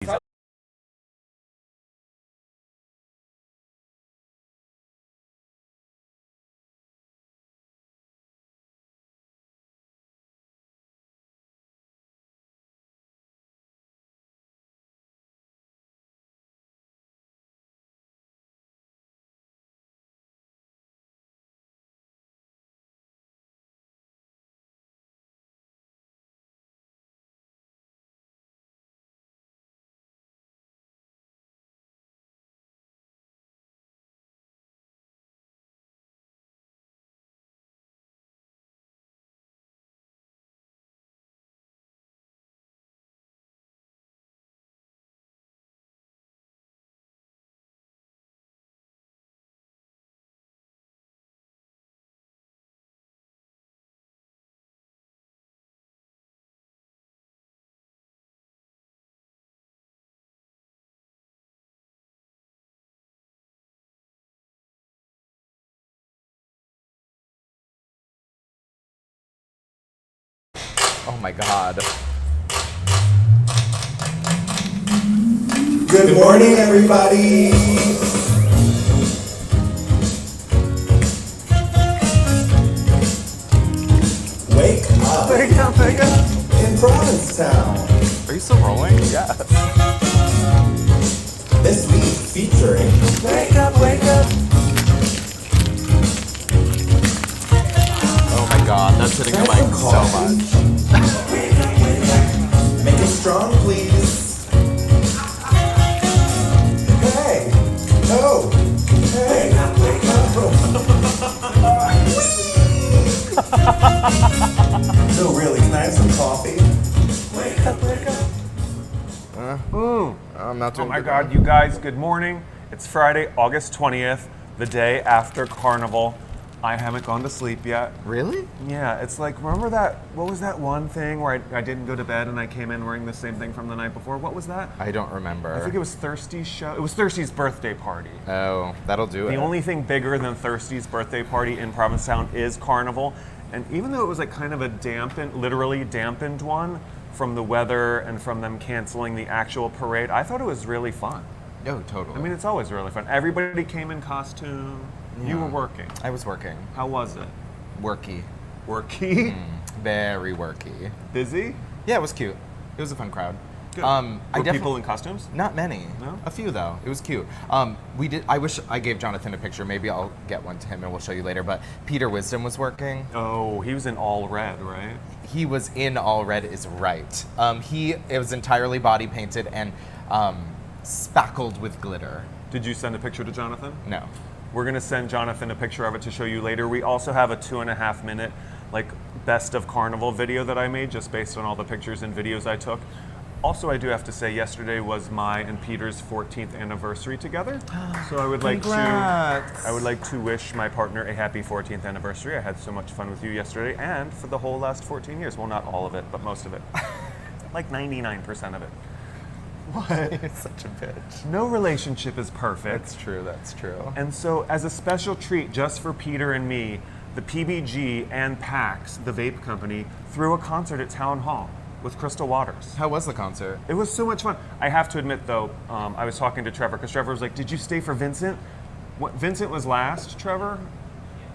Oh my God. Good morning, everybody. Wake up. Wake up, wake up. In Provincetown. Are you still rolling? Yes. This week featuring Wake up, wake up. Oh my God, that's hitting the mic so much. Make it strong, please. Hey. Oh. Hey. No, really, can I have some coffee? Wake up, wake up. I'm not doing Oh my good God, now. you guys, good morning. It's Friday, August 20th, the day after Carnival. I haven't gone to sleep yet. Really? Yeah, it's like, remember that, what was that one thing where I didn't go to bed and I came in wearing the same thing from the night before? What was that? I don't remember. I think it was Thirsty's show. It was Thirsty's birthday party. Oh, that'll do it. The only thing bigger than Thirsty's birthday party in Provincetown is Carnival. And even though it was like kind of a literally dampened one from the weather and from them canceling the actual parade, I thought it was really fun. Oh, totally. I mean, it's always really fun. Everybody came in costume. You Yeah. were working. I was working. How was it? Worky. Worky? Very worky. Busy? Yeah, it was cute. It was a fun crowd. Good. I Were definitely people in costumes? Not many. No? A few though. It was cute. We did. I wish I gave Jonathan a picture. Maybe I'll get one to him and we'll show you later. But Peter Wisdom was working. Oh, he was in all red, right? He was in all red is right. It was entirely body painted and spackled with glitter. Did you send a picture to Jonathan? No. We're gonna send Jonathan a picture of it to show you later. We also have a 2.5 minute, like, best of Carnival video that I made just based on all the pictures and videos I took. Also, I do have to say, yesterday was my and Peter's 14th anniversary together. So I would like to wish my partner a happy 14th anniversary. I had so much fun with you yesterday and for the whole last 14 years. Well, not all of it, but most of it. Like 99% of it. What? You're such a bitch. No relationship is perfect. That's true. That's true. And so, as a special treat just for Peter and me, the PBG and PAX, the vape company, threw a concert at Town Hall with Crystal Waters. How was the concert? It was so much fun. I have to admit, though, I was talking to Trevor because Trevor was like, "Did you stay for Vincent?" Vincent was last, Trevor?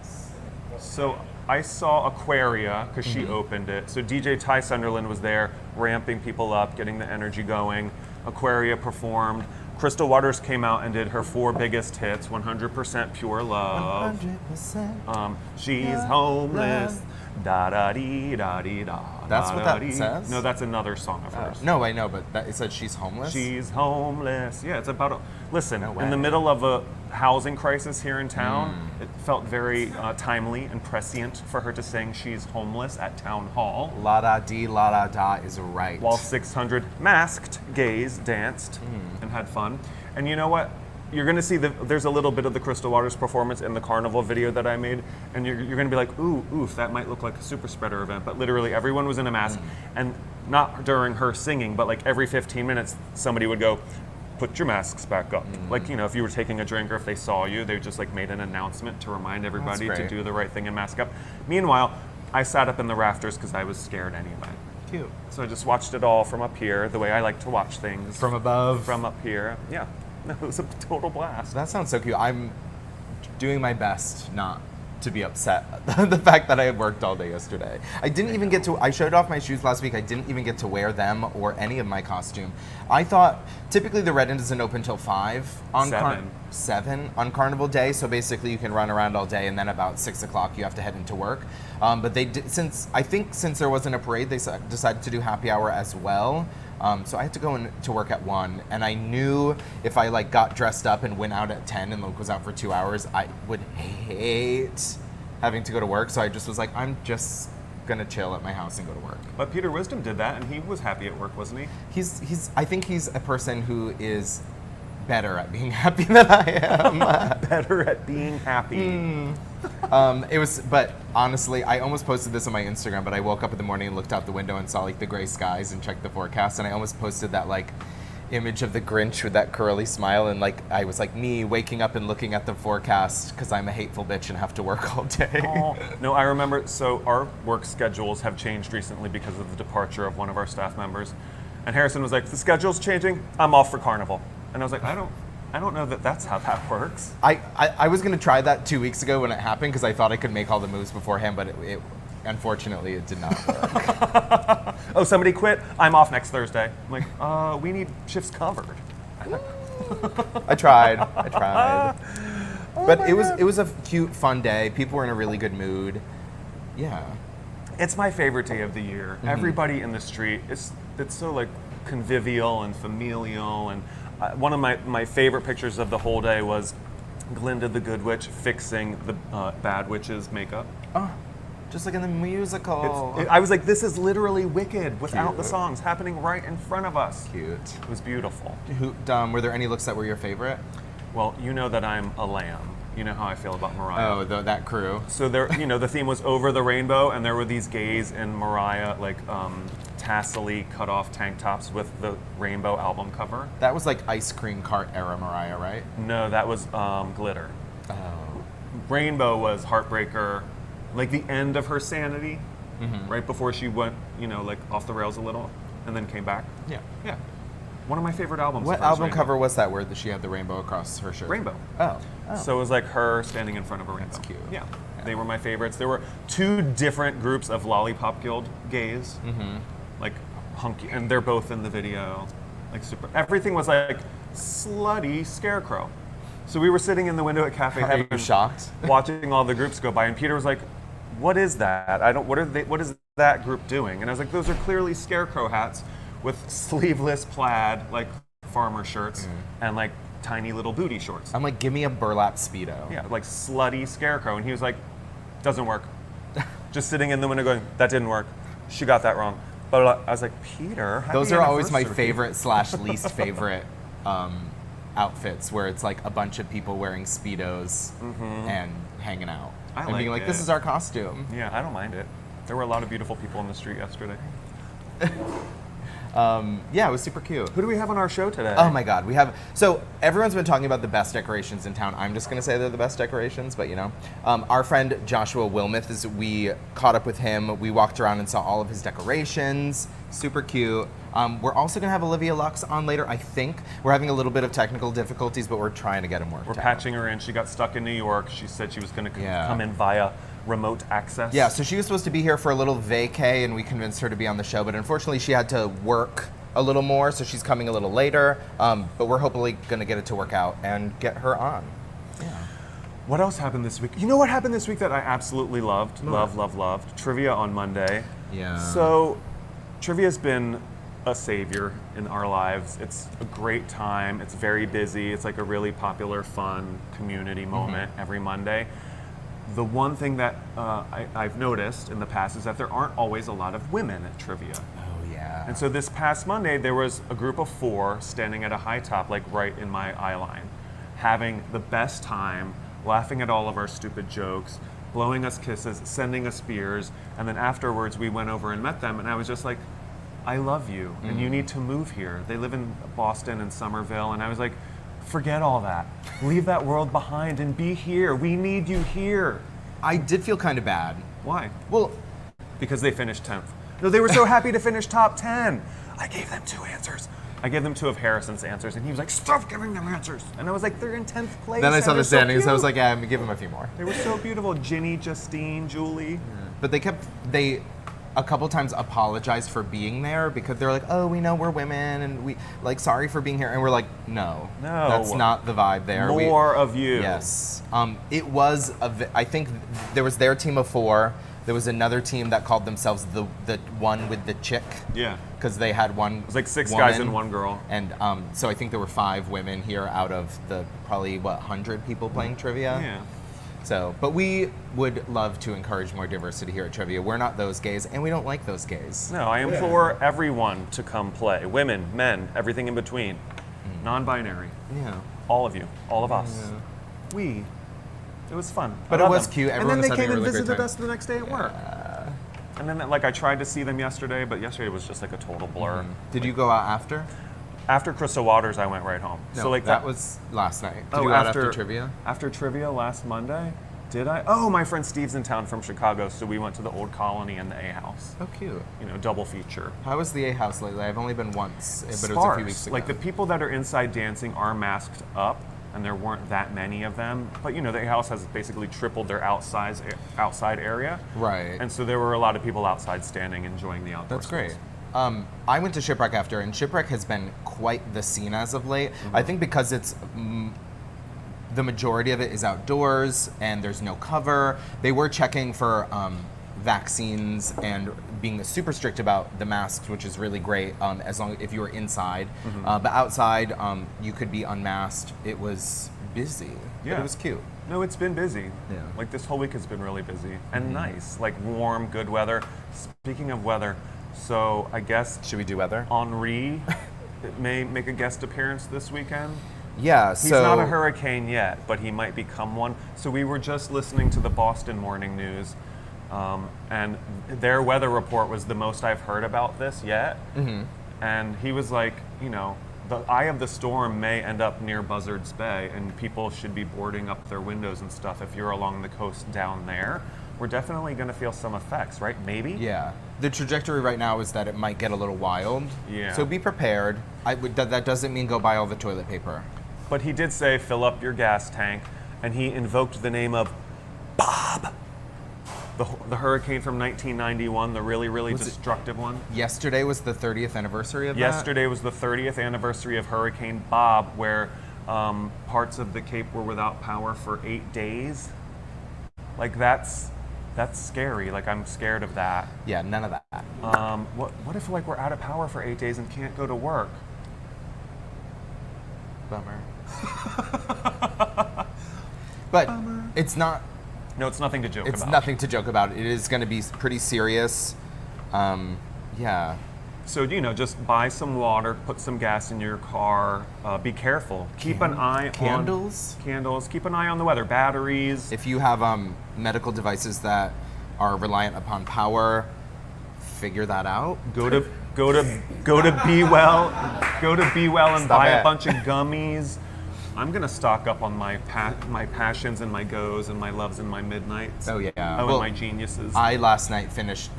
Yes. So I saw Aquaria because she opened it. So DJ Ty Sunderland was there, ramping people up, getting the energy going. Aquaria performed. Crystal Waters came out and did her 4 biggest hits, 100% Pure Love. 100%. She's homeless. Da da dee da dee da. That's da, what da, that dee. says? No, that's another song of hers. No, I know, but it said she's homeless. She's homeless. Yeah, it's about listen, No in the way. middle of a housing crisis here in town, it felt very timely and prescient for her to sing She's Homeless at Town Hall. La da dee la da da is right. While 600 masked gays danced and had fun. And you know what? You're going to see there's a little bit of the Crystal Waters performance in the Carnival video that I made, and you're going to be like, ooh, oof, that might look like a super spreader event. But literally everyone was in a mask, and not during her singing, but like every 15 minutes, somebody would go, put your masks back up. Like, you know, if you were taking a drink or if they saw you, they just like made an announcement to remind everybody to great. do the right thing and mask up. Meanwhile, I sat up in the rafters because I was scared anyway. cute. So I just watched it all from up here, the way I like to watch things. From above. From up here. Yeah. It was a total blast. That sounds so cute. I'm doing my best not to be upset the fact that I had worked all day yesterday. I didn't even get to, I showed off my shoes last week. I didn't even get to wear them or any of my costume. I thought, typically the Red Inn doesn't open till 5 on 7 on Carnival Day. So basically you can run around all day and then about 6 o'clock you have to head into work. But they did, since there wasn't a parade, they decided to do happy hour as well. So I had to go to work at 1, and I knew if I like got dressed up and went out at 10 and like was out for 2 hours, I would hate having to go to work. So I just was like, I'm just gonna chill at my house and go to work. But Peter Wisdom did that, and he was happy at work, wasn't he? I think he's a person who is better at being happy than I am. Better at being happy. But honestly, I almost posted this on my Instagram, but I woke up in the morning and looked out the window and saw like the gray skies and checked the forecast, and I almost posted that like image of the Grinch with that curly smile, and like I was like me waking up and looking at the forecast because I'm a hateful bitch and have to work all day. Oh, no, I remember, so our work schedules have changed recently because of the departure of one of our staff members, and Harrison was like, the schedule's changing, I'm off for Carnival. And I was like, I don't know that that's how that works. I was going to try that 2 weeks ago when it happened because I thought I could make all the moves beforehand, but it unfortunately it did not work. Oh, somebody quit? I'm off next Thursday. I'm like, we need shifts covered. I tried. But it was a cute, fun day. People were in a really good mood. Yeah. It's my favorite day of the year. Mm-hmm. Everybody in the street, it's so like convivial and familial, and one of my favorite pictures of the whole day was Glinda the Good Witch fixing the Bad Witch's makeup. Oh, just like in the musical. I was like, this is literally Wicked without the songs happening right in front of us. Cute. It was beautiful. Were there any looks that were your favorite? Well, you know that I'm a lamb. You know how I feel about Mariah. Oh, that crew. So there, the theme was over the rainbow, and there were these gays in Mariah, like tassely cut off tank tops with the rainbow album cover. That was like ice cream cart era Mariah, right? No, that was glitter. Oh. Rainbow was Heartbreaker, like the end of her sanity, right before she went, like off the rails a little, and then came back. Yeah. Yeah. One of my favorite albums. What album cover was that where she had the rainbow across her shirt? Rainbow. Oh. So it was like her standing in front of a rainbow. That's cute. Yeah. They were my favorites. There were 2 different groups of Lollipop Guild gays, like hunky, and they're both in the video. Like super. Everything was like slutty scarecrow. So we were sitting in the window at Cafe Heaven. Are you shocked? Watching all the groups go by, and Peter was like, "What is that? What is that group doing?" And I was like, "Those are clearly scarecrow hats with sleeveless plaid, like farmer shirts, and like tiny little booty shorts." I'm like, give me a burlap Speedo. Yeah, like slutty scarecrow. And he was like, doesn't work. Just sitting in the window going, that didn't work. She got that wrong. But I was like, Peter, those are always my favorite / least favorite outfits, where it's like a bunch of people wearing Speedos and hanging out. And being like, this is our costume. Yeah, I don't mind it. There were a lot of beautiful people on the street yesterday. Yeah, it was super cute. Who do we have on our show today? Oh my God, so everyone's been talking about the best decorations in town. I'm just gonna say they're the best decorations, but our friend Joshua Wilmoth, we caught up with him. We walked around and saw all of his decorations, super cute. We're also gonna have Olivia Lux on later, I think. We're having a little bit of technical difficulties, but we're trying to get him worked out. We're patching her in. She got stuck in New York. She said she was gonna come in via remote access. Yeah, so she was supposed to be here for a little vacay, and we convinced her to be on the show, but unfortunately she had to work a little more, so she's coming a little later. But we're hopefully going to get it to work out and get her on. Yeah. What else happened this week? You know what happened this week that I absolutely loved? Loved. Trivia on Monday. Yeah. So, trivia's been a savior in our lives. It's a great time. It's very busy. It's like a really popular, fun community moment every Monday. The one thing that I've noticed in the past is that there aren't always a lot of women at trivia. Oh, yeah. And so this past Monday, there was a group of 4 standing at a high top, like right in my eye line, having the best time, laughing at all of our stupid jokes, blowing us kisses, sending us beers, and then afterwards we went over and met them, and I was just like, I love you, and you need to move here. They live in Boston and Somerville, and I was like, forget all that. Leave that world behind and be here. We need you here. I did feel kind of bad. Why? Well, because they finished 10th. No, they were so happy to finish top 10. I gave them 2 answers. I gave them 2 of Harrison's answers, and he was like, stop giving them answers. And I was like, they're in 10th place. Then I saw and the they're so standings. I was cute." like, yeah, I'm gonna give him a few more. They were so beautiful. Ginny, Justine, Julie. But they a couple times apologized for being there because they're like, oh, we know we're women and we like sorry for being here, and we're like, no, that's not the vibe there. More of you. Yes. It was I think there was their team of 4. There was another team that called themselves the one with the chick. Yeah. Because they had one. It was like 6 woman, guys and 1 girl. And so I think there were 5 women here out of the probably 100 people playing trivia. Yeah. So, but we would love to encourage more diversity here at Trivia. We're not those gays, and we don't like those gays. No, I implore everyone to come play. Women, men, everything in between. Non-binary. Yeah. All of you. All of us. We. It was fun. But I it love was them. cute. And Everyone then was they having came a and really great visited time. us the next day at work. And then like I tried to see them yesterday, but yesterday was just like a total blur. Did you go out after? After Crystal Waters, I went right home. No, so like that was last night. Did Oh, you go out after Trivia? After Trivia last Monday? Did I? Oh, my friend Steve's in town from Chicago, so we went to the Old Colony and the A House. Oh, cute. You know, double feature. How was the A House lately? I've only been once, but it was a few weeks ago. Like the people that are inside dancing are masked up, and there weren't that many of them. But you know, the A House has basically tripled their outside area. Right. And so there were a lot of people outside standing, enjoying the outdoor That's great. space. I went to Shipwreck after, and Shipwreck has been quite the scene as of late. I think because it's the majority of it is outdoors and there's no cover. They were checking for vaccines and being super strict about the masks, which is really great as long if you were inside. But outside, you could be unmasked. It was busy. But Yeah. it was cute. No, it's been busy. Yeah. Like this whole week has been really busy and nice. Like warm, good weather. Speaking of weather, so I guess Should we do weather? Henri may make a guest appearance this weekend. Yeah. He's so not a hurricane yet, but he might become one. So we were just listening to the Boston Morning News, and their weather report was the most I've heard about this yet. And he was like, you know, the eye of the storm may end up near Buzzards Bay, and people should be boarding up their windows and stuff if you're along the coast down there. We're definitely going to feel some effects, right? Maybe? Yeah. The trajectory right now is that it might get a little wild. Yeah. So be prepared. That doesn't mean go buy all the toilet paper. But he did say, fill up your gas tank, and he invoked the name of Bob. The hurricane from 1991, the really, really Was it- destructive one. Yesterday was the 30th anniversary of that. Yesterday was the 30th anniversary of Hurricane Bob, where parts of the Cape were without power for 8 days. Like that's scary. Like I'm scared of that. Yeah, none of that. What if like we're out of power for 8 days and can't go to work? Bummer. But it's not. No, it's nothing to joke It's about. nothing to joke about. It is going to be pretty serious. Yeah. So, you know, just buy some water, put some gas in your car, be careful. Keep an eye Candles? on... Candles. Keep an eye on the weather. Batteries. If you have medical devices that are reliant upon power, figure that out. Go to Be Well. Go to Be Well and Stop buy it. a bunch of gummies. I'm going to stock up on my passions and my goes and my loves and my midnights. Oh, yeah. Oh, Well, and my geniuses. I last night finished.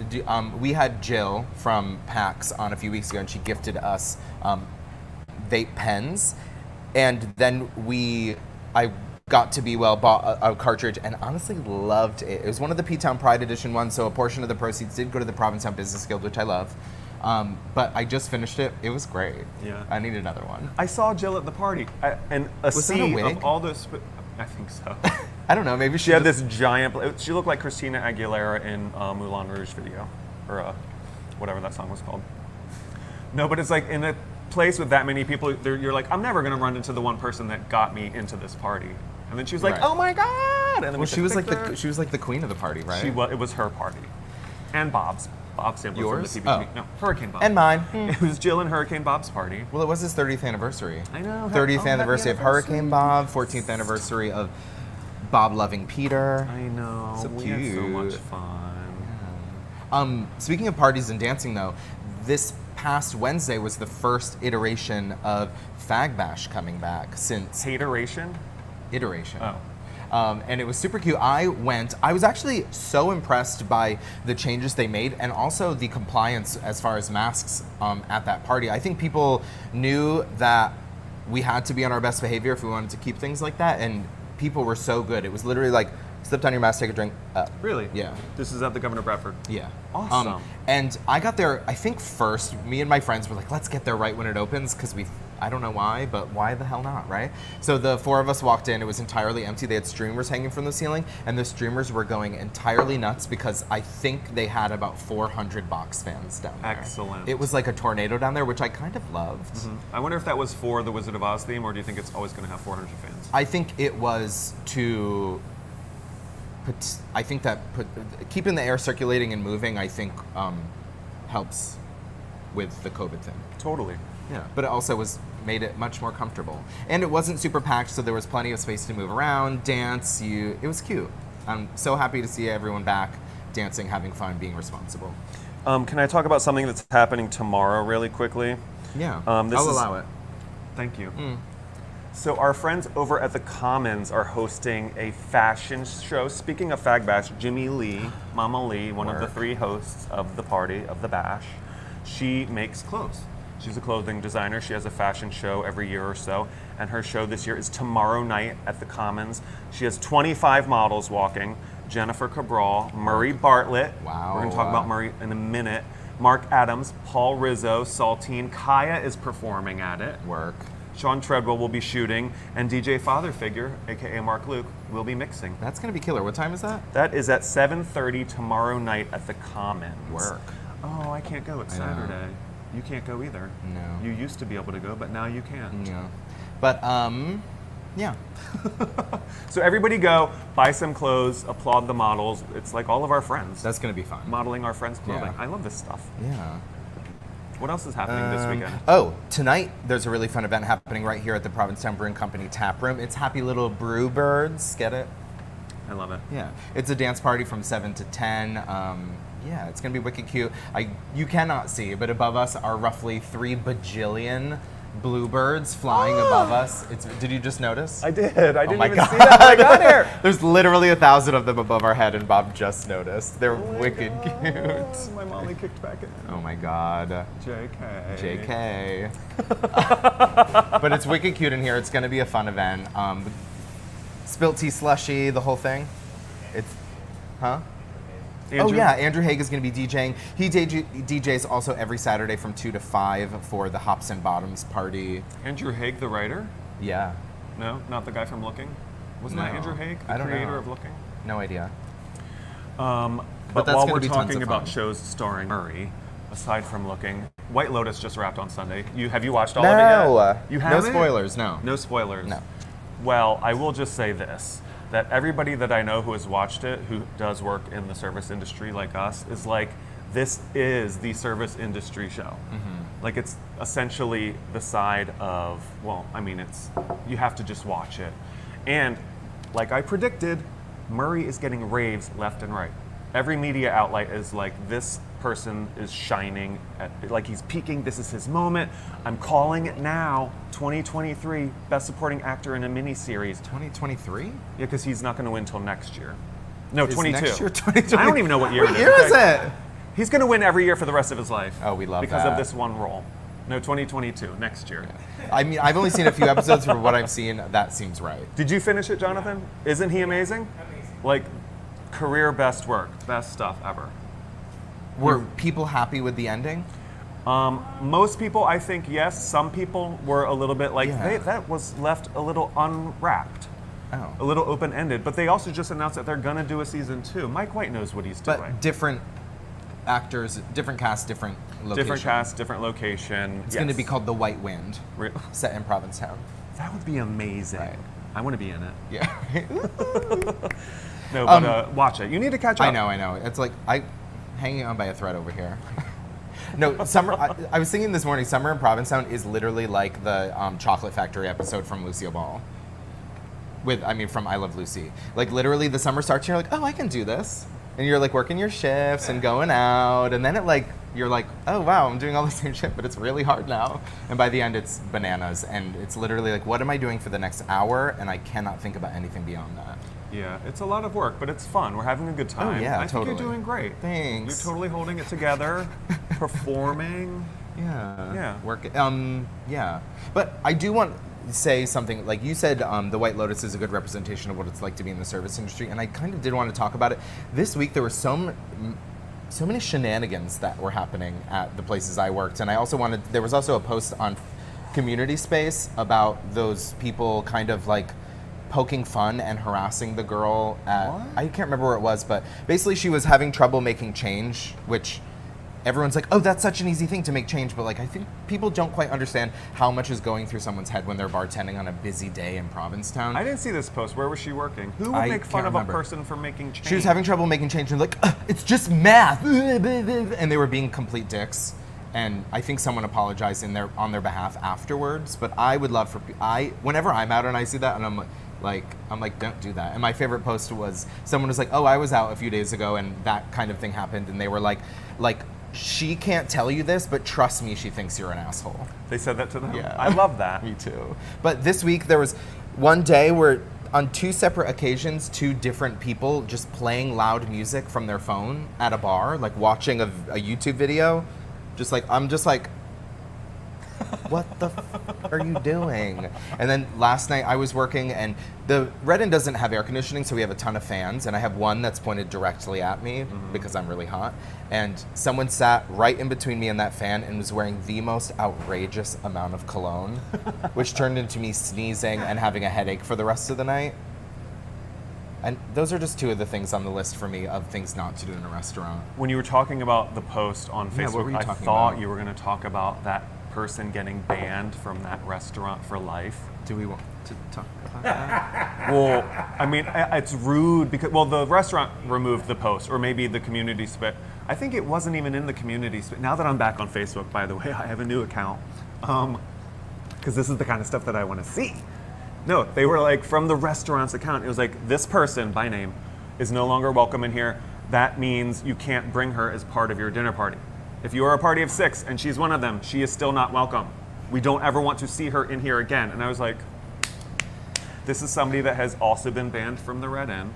We had Jill from PAX on a few weeks ago, and she gifted us vape pens. And then I got to Be Well, bought a cartridge, and honestly loved it. It was one of the P-Town Pride Edition ones, so a portion of the proceeds did go to the Provincetown Business Guild, which I love. But I just finished it. It was great. Yeah. I need another one. I saw Jill at the party, and a Was that a sea wig? of all those. I think so. I don't know. Maybe She had this giant. She looked like Christina Aguilera in Moulin Rouge video, or whatever that song was called. No, but it's like in a place with that many people, you're like, I'm never gonna run into the one person that got me into this party. And then she was like, Right. oh my god! And then Well, we she took was like pictures. she was like the queen of the party, right? It was her party, and Bob's. Bob Sampler Yours? from the TBT. Oh. No, Hurricane Bob. And mine. It was Jill and Hurricane Bob's party. Well, it was his 30th anniversary. I know. 30th Happy anniversary of Hurricane Bob, 14th anniversary of Bob loving Peter. I know. So we had so cute. much fun. Speaking of parties and dancing, though, this past Wednesday was the first iteration of Fag Bash coming back since Hateration? iteration. Oh. And it was super cute. I was actually so impressed by the changes they made and also the compliance as far as masks at that party. I think people knew that we had to be on our best behavior if we wanted to keep things like that, and people were so good. It was literally like, slip on your mask, take a drink. Really? Yeah. This is at the Governor Bradford. Yeah. Awesome. And I got there, I think first, me and my friends were like, let's get there right when it opens, because I don't know why, but why the hell not, right? So the four of us walked in, it was entirely empty. They had streamers hanging from the ceiling, and the streamers were going entirely nuts because I think they had about 400 box fans down there. Excellent. It was like a tornado down there, which I kind of loved. I wonder if that was for the Wizard of Oz theme, or do you think it's always going to have 400 fans? I think it was to... I think that keeping the air circulating and moving, I think, helps with the COVID thing. Totally. Yeah, but it also made it much more comfortable, and it wasn't super packed, so there was plenty of space to move around, dance. It was cute. I'm so happy to see everyone back dancing, having fun, being responsible. Can I talk about something that's happening tomorrow really quickly? Yeah, I'll allow it. Thank you. So our friends over at the Commons are hosting a fashion show. Speaking of Fag Bash, Jimmy Lee, Mama Lee, one of the 3 hosts of the party, of the bash, she makes clothes. She's a clothing designer. She has a fashion show every year or so, and her show this year is tomorrow night at the Commons. She has 25 models walking. Jennifer Cabral, Murray Bartlett. Wow. We're going to talk about Murray in a minute. Mark Adams, Paul Rizzo, Saltine. Kaya is performing at it. Work. Sean Treadwell will be shooting, and DJ Father Figure, aka Mark Luke, will be mixing. That's gonna be killer. What time is that? That is at 7:30 tomorrow night at the Commons. Work. Oh, I can't go. It's I know. Saturday. You can't go either. No. You used to be able to go, but now you can't. Yeah. But yeah. So everybody go, buy some clothes, applaud the models. It's like all of our friends. That's gonna be fun. Modeling our friends' clothing. Yeah. I love this stuff. Yeah. What else is happening this weekend? Oh, tonight there's a really fun event happening right here at the Provincetown Brewing Company tap room. It's Happy Little Brew Birds. Get it? I love it. Yeah. It's a dance party from 7 to 10. Yeah, it's gonna be wicked cute. You cannot see, but above us are roughly 3 bajillion bluebirds flying above us. Did you just notice? I did. I didn't my even God. see that when I got here. There's literally 1,000 of them above our head, and Bob just noticed. They're wicked cute. My Molly kicked back in. Oh my God. JK. JK. But it's wicked cute in here. It's going to be a fun event. Spilt tea slushy, the whole thing. Huh? Andrew? Oh yeah, Andrew Haig is going to be DJing. He DJs also every Saturday from 2 to 5 for the Hops and Bottoms party. Andrew Haig, the writer? Yeah. No, not the guy from Looking. Wasn't that No. Andrew Haig, the I don't creator know. of Looking? No idea. But that's while gonna we're be tons talking of about fun. shows starring Murray, aside from Looking, White Lotus just wrapped on Sunday. Have you watched all of it yet? You No haven't? spoilers, no. No spoilers. No. Well, I will just say this, that everybody that I know who has watched it, who does work in the service industry like us, is like, this is the service industry show. Like, it's essentially the side of, well, I mean, you have to just watch it. And like I predicted, Murray is getting raves left and right. Every media outlet is like, this person is shining, like he's peaking, this is his moment. I'm calling it now, 2023, Best Supporting Actor in a Miniseries. 2023? Yeah, because he's not going to win until next year. No, Is 22. next year 2020? I don't even know what year What it is. year is it? He's going to win every year for the rest of his life. Oh, we love because that. of this one role. No, 2022, next year. I mean, I've only seen a few episodes. For what I've seen, that seems right. Did you finish it, Jonathan? Isn't he amazing? Like, career best work, best stuff ever. Were people happy with the ending? Most people, I think, yes. Some people were a little bit like, Yeah. that was left a little unwrapped, Oh. a little open-ended. But they also just announced that they're going to do a season 2. Mike White knows what he's doing. But different actors, different cast, different location. Different cast, different location. It's going to be called The White Wind, set in Provincetown. That would be amazing. Right. I want to be in it. Yeah. No, but watch it. You need to catch up. I know. It's like hanging on by a thread over here. No, Summer. I was thinking this morning. Summer in Provincetown is literally like the Chocolate Factory episode from Lucille Ball. From I Love Lucy. Like literally, the summer starts. And you're like, oh, I can do this, and you're like working your shifts and going out, and then it like you're like, oh wow, I'm doing all the same shit, but it's really hard now. And by the end, it's bananas, and it's literally like, what am I doing for the next hour? And I cannot think about anything beyond that. Yeah, it's a lot of work, but it's fun. We're having a good time. yeah, I totally. think you're doing great. Thanks. You're totally holding it together, performing. Yeah. Yeah. Work. Yeah. But I do want to say something. Like you said, the White Lotus is a good representation of what it's like to be in the service industry, and I kind of did want to talk about it. This week there were so many shenanigans that were happening at the places I worked, and I also wanted. There was also a post on Community Space about those people kind of like poking fun and harassing the girl at. What? I can't remember where it was, but basically she was having trouble making change, which. Everyone's like, oh, that's such an easy thing to make change, but like I think people don't quite understand how much is going through someone's head when they're bartending on a busy day in Provincetown. I didn't see this post. Where was she working? Who would I make fun can't of remember. a person for making change? She was having trouble making change and like, it's just math, and they were being complete dicks. And I think someone apologized on their behalf afterwards. But I would love whenever I'm out and I see that, and I'm like, don't do that. And my favorite post was someone was like, oh, I was out a few days ago and that kind of thing happened, and they were like. She can't tell you this, but trust me, she thinks you're an asshole. They said that to them? Yeah. I love that. Me too. But this week there was one day where on two separate occasions, two different people just playing loud music from their phone at a bar, like watching a YouTube video. I'm just like, what the are you doing? And then last night I was working, and the Red Inn doesn't have air conditioning, so we have a ton of fans, and I have one that's pointed directly at me because I'm really hot. And someone sat right in between me and that fan and was wearing the most outrageous amount of cologne, which turned into me sneezing and having a headache for the rest of the night. And those are just two of the things on the list for me of things not to do in a restaurant. When you were talking about the post on Yeah, what were Facebook, you I talking thought about? you were going to talk about that person getting banned from that restaurant for life. Do we want to talk about that? Well, I mean, it's rude because, well, the restaurant removed the post, or maybe the community space. I think it wasn't even in the community space. Now that I'm back on Facebook, by the way, I have a new account. Because this is the kind of stuff that I want to see. No, they were like, from the restaurant's account, it was like, this person, by name, is no longer welcome in here. That means you can't bring her as part of your dinner party. If you are a party of 6 and she's one of them, she is still not welcome. We don't ever want to see her in here again. And I was like, this is somebody that has also been banned from the Red Inn.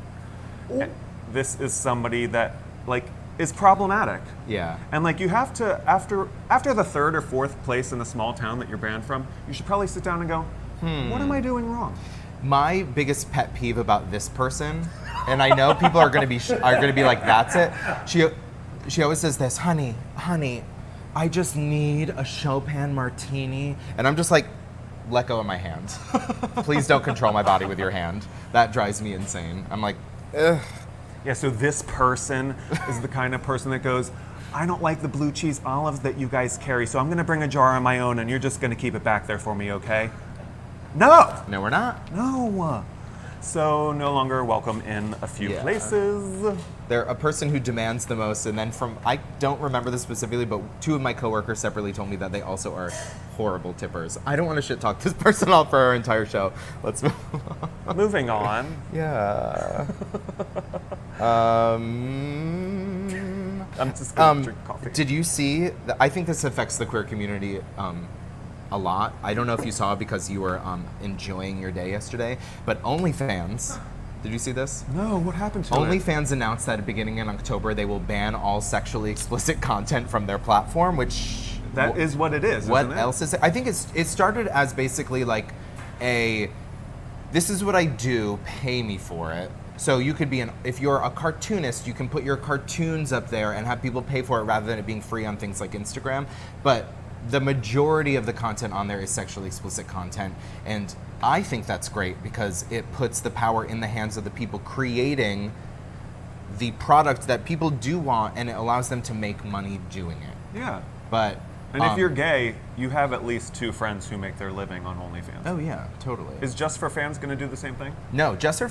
And this is somebody that, like, is problematic. Yeah. And like, you have to, after the 3rd or 4th place in a small town that you're banned from, you should probably sit down and go, what am I doing wrong? My biggest pet peeve about this person, and I know people are going to be like, that's it. She always says this, honey, I just need a Chopin martini, and I'm just like, let go of my hand. Please don't control my body with your hand. That drives me insane. I'm like, ugh. Yeah, so this person is the kind of person that goes, I don't like the blue cheese olives that you guys carry, so I'm going to bring a jar on my own, and you're just going to keep it back there for me, okay? No! No, we're not. No! So no longer welcome in a few Yeah. places. They're a person who demands the most, and then I don't remember this specifically, but 2 of my coworkers separately told me that they also are horrible tippers. I don't want to shit talk this person off for our entire show. Let's move on. Moving on. Yeah. I'm just going to drink coffee. Did you see? I think this affects the queer community a lot. I don't know if you saw it because you were enjoying your day yesterday, but OnlyFans. Did you see this? No, what happened to it? OnlyFans announced that beginning in October they will ban all sexually explicit content from their platform, which That is what it is, what isn't it? else is it? I think it started as basically like this is what I do, pay me for it. So you could be if you're a cartoonist, you can put your cartoons up there and have people pay for it rather than it being free on things like Instagram. But the majority of the content on there is sexually explicit content, and I think that's great because it puts the power in the hands of the people creating the product that people do want, and it allows them to make money doing it. Yeah. But And if you're gay, you have at least 2 friends who make their living on OnlyFans. Oh yeah, totally. Is Just for Fans going to do the same thing? No, Just for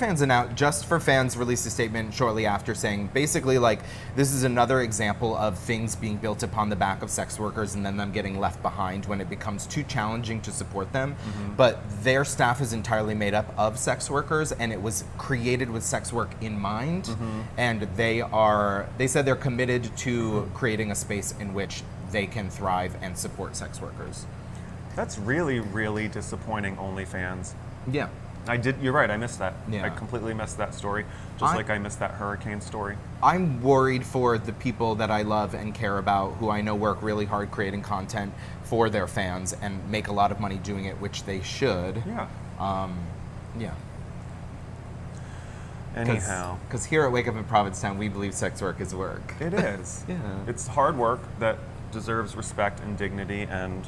Fans released a statement shortly after saying basically like this is another example of things being built upon the back of sex workers and then them getting left behind when it becomes too challenging to support them. But their staff is entirely made up of sex workers and it was created with sex work in mind. And they said they're committed to creating a space in which they can thrive and support sex workers. That's really, really disappointing, OnlyFans. Yeah. You're right, I missed that. Yeah. I completely missed that story, just like I missed that hurricane story. I'm worried for the people that I love and care about who I know work really hard creating content for their fans and make a lot of money doing it, which they should. Yeah. Yeah. Anyhow. Because here at Wake Up in Provincetown, we believe sex work is work. It is. Yeah. It's hard work that deserves respect and dignity and,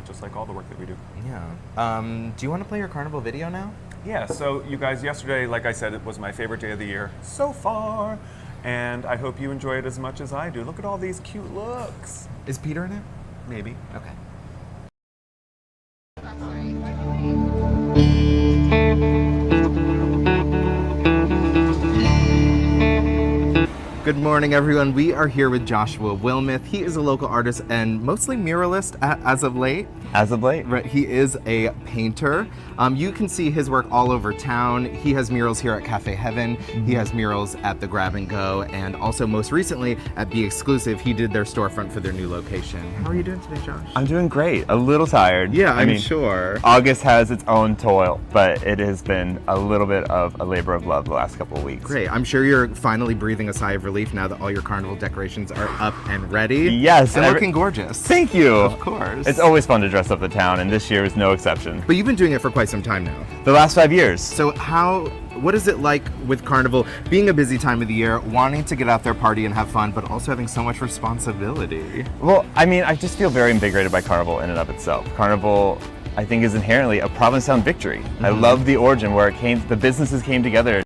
just like all the work that we do. Yeah. Do you want to play your carnival video now? Yeah, so you guys, yesterday, like I said, it was my favorite day of the year so far, and I hope you enjoy it as much as I do. Look at all these cute looks. Is Peter in it? Maybe. Okay. Good morning, everyone. We are here with Joshua Wilmoth. He is a local artist and mostly muralist as of late. As of late. Right, he is a painter. You can see his work all over town. He has murals here at Cafe Heaven. He has murals at the Grab and Go, and also most recently at Be Exclusive, he did their storefront for their new location. How are you doing today, Josh? I'm doing great. A little tired. Yeah, I mean, sure. August has its own toil, but it has been a little bit of a labor of love the last couple of weeks. Great. I'm sure you're finally breathing a sigh of relief now that all your carnival decorations are up and ready. Yes. And looking gorgeous. Thank you. Of course. It's always fun to dress up the town, and this year is no exception. But you've been doing it for quite some time now. The last 5 years. So what is it like with Carnival, being a busy time of the year, wanting to get out there, party, and have fun, but also having so much responsibility? Well, I mean, I just feel very invigorated by Carnival in and of itself. Carnival, I think, is inherently a Provincetown victory. I love the origin where the businesses came together.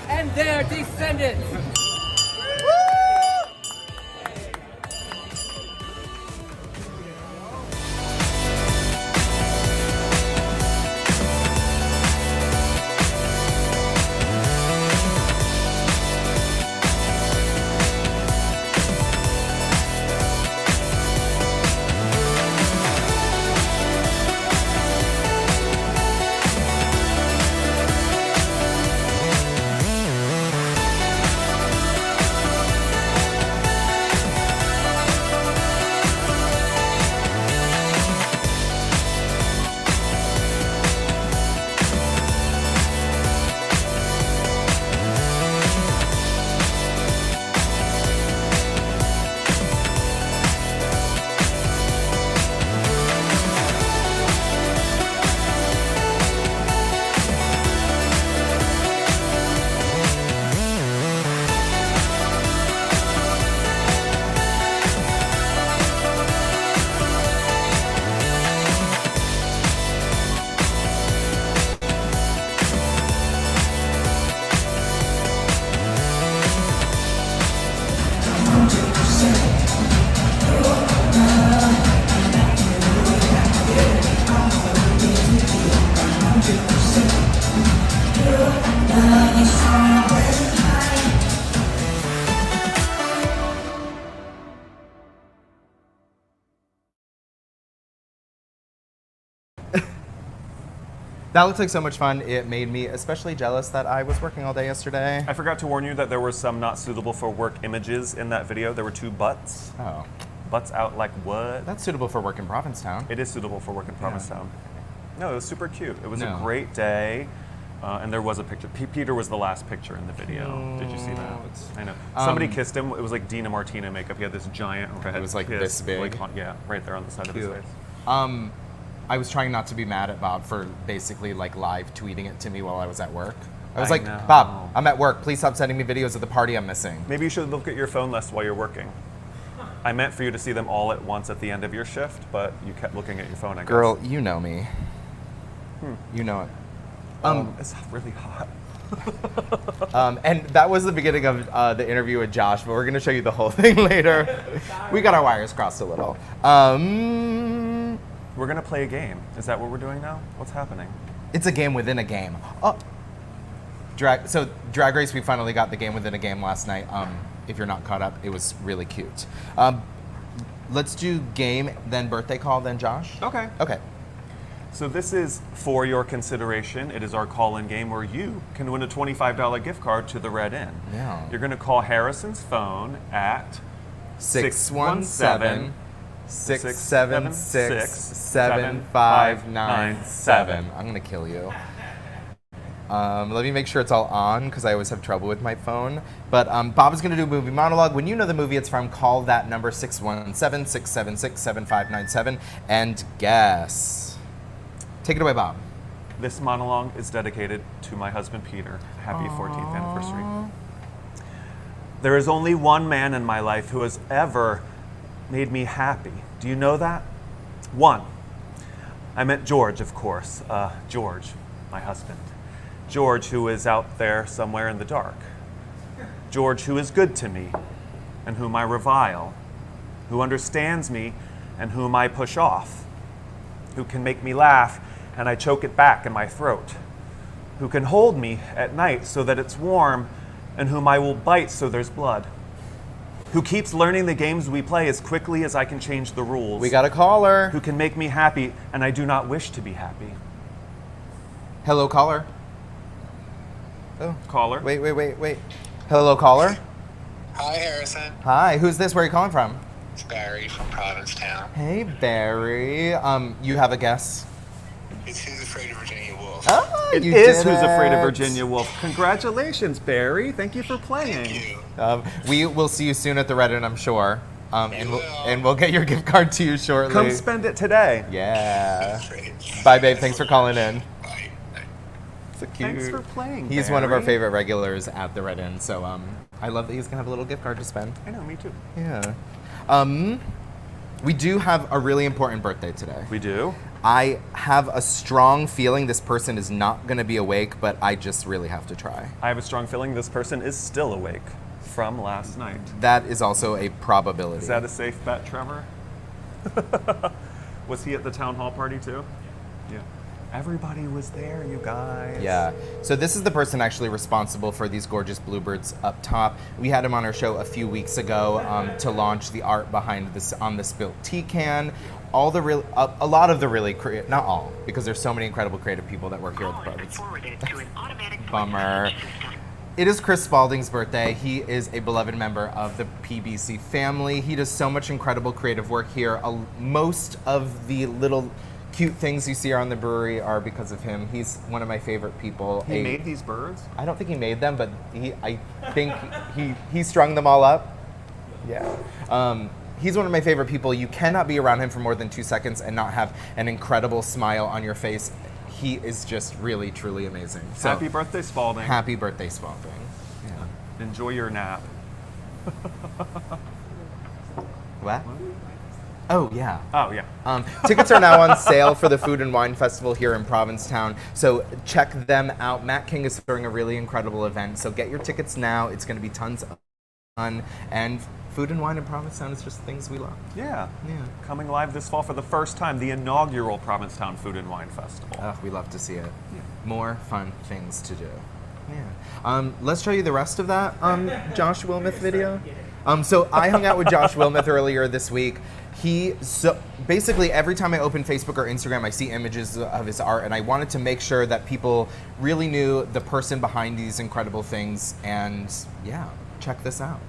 And their descendants. That looks like so much fun. It made me especially jealous that I was working all day yesterday. I forgot to warn you that there were some not suitable for work images in that video. There were 2 butts. Oh, Butts out like what? that's suitable for work in Provincetown. It is suitable for work in Provincetown. No, it was super cute. It was No. a great day. And there was a picture. Peter was the last picture in the video. Did you see that? I know. Somebody kissed him. It was like Dina Martina makeup. He had this giant red It was like kiss, this big? yeah, right there on the side of his Cute. face. I was trying not to be mad at Bob for basically like live tweeting it to me while I was at work. I was I like, know. Bob, I'm at work. Please stop sending me videos of the party I'm missing. Maybe you should look at your phone less while you're working. I meant for you to see them all at once at the end of your shift, but you kept looking at your phone, I guess. Girl, you know me. You know it. It's really hot. And that was the beginning of the interview with Josh, but we're going to show you the whole thing later. We got our wires crossed a little. We're gonna play a game. Is that what we're doing now? What's happening? It's a game within a game. Oh, Drag Race, we finally got the game within a game last night. If you're not caught up, it was really cute. Let's do game, then birthday call, then Josh. Okay. Okay. So this is for your consideration. It is our call-in game where you can win a $25 gift card to the Red Inn. Yeah. You're gonna call Harrison's phone at 617 676 7597. I'm gonna kill you. Let me make sure it's all on because I always have trouble with my phone. But Bob is gonna do a movie monologue. When you know the movie it's from, call that number 617 676 7597 and guess. Take it away, Bob. This monologue is dedicated to my husband, Peter. Happy 14th anniversary. There is only one man in my life who has ever made me happy. Do you know that? One. I meant George, of course. George, my husband. George, who is out there somewhere in the dark. George, who is good to me and whom I revile. Who understands me and whom I push off. Who can make me laugh and I choke it back in my throat. Who can hold me at night so that it's warm and whom I will bite so there's blood. Who keeps learning the games we play as quickly as I can change the rules. We got a caller. Who can make me happy and I do not wish to be happy. Hello, caller. Oh, Caller. wait. Hello, caller. Hi, Harrison. Hi, who's this? Where are you calling from? It's Barry from Provincetown. Hey, Barry. You have a guess? It's Who's Afraid of Virginia Woolf. Oh, It you is did Who's Afraid of it. Virginia Woolf. Congratulations, Barry. Thank you for playing. Thank you. We will see you soon at the Red Inn, I'm sure. We will. And we'll get your gift card to you shortly. Come spend it today. Yeah. That's great. Bye, babe. Thanks for calling in. Bye. So cute. Thanks for playing, He's one of our Barry. favorite regulars at the Red Inn, so I love that he's gonna have a little gift card to spend. I know, me too. Yeah. We do have a really important birthday today. We do? I have a strong feeling this person is not gonna be awake, but I just really have to try. I have a strong feeling this person is still awake from last night. That is also a probability. Is that a safe bet, Trevor? Was he at the town hall party too? Yeah. Everybody was there, you guys. Yeah. So this is the person actually responsible for these gorgeous bluebirds up top. We had him on our show a few weeks ago to launch the art behind this on the spilt tea can. A lot of the really not all, because there's so many incredible creative people that work here at the Province. Bummer. It is Chris Spalding's birthday. He is a beloved member of the PBC family. He does so much incredible creative work here. Most of the little cute things you see around the brewery are because of him. He's one of my favorite people. He made these birds? I don't think he made them, but I think he strung them all up. Yeah. He's one of my favorite people. You cannot be around him for more than 2 seconds and not have an incredible smile on your face. He is just really, truly amazing. So, Happy birthday, Spalding. happy birthday, Spalding. Yeah. Enjoy your nap. What? Oh, yeah. Oh, yeah. Tickets are now on sale for the Food and Wine Festival here in Provincetown, so check them out. Matt King is throwing a really incredible event, so get your tickets now. It's going to be tons of fun, and food and wine in Provincetown is just things we love. Yeah. Yeah. Coming live this fall for the first time, the inaugural Provincetown Food and Wine Festival. We love to see it. More fun things to do. Yeah. Let's show you the rest of that Josh Wilmoth video. So I hung out with Josh Wilmoth earlier this week. Basically every time I open Facebook or Instagram, I see images of his art, and I wanted to make sure that people really knew the person behind these incredible things. And yeah, check this out.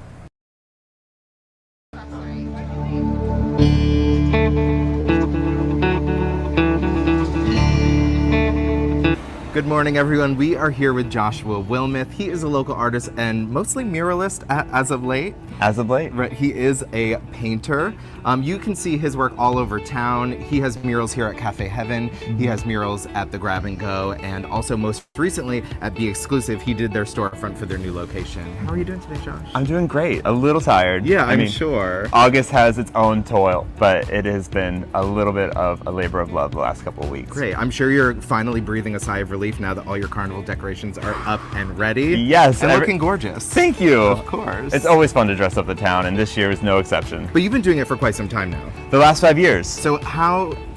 Good morning, everyone. We are here with Joshua Wilmoth. He is a local artist and mostly muralist as of late. As of late. Right, he is a painter. You can see his work all over town. He has murals here at Cafe Heaven. He has murals at the Grab and Go, and also most recently at The Exclusive. He did their storefront for their new location. How are you doing today, Josh? I'm doing great. A little tired. Yeah, I I'm mean, sure. August has its own toil, but it has been a little bit of a labor of love the last couple of weeks. Great. I'm sure you're finally breathing a sigh of relief now that all your carnival decorations are up and ready. Yes. And looking gorgeous. Thank you. Of course. It's always fun to dress up the town, and this year is no exception. But you've been doing it for quite some time now. The last 5 years. So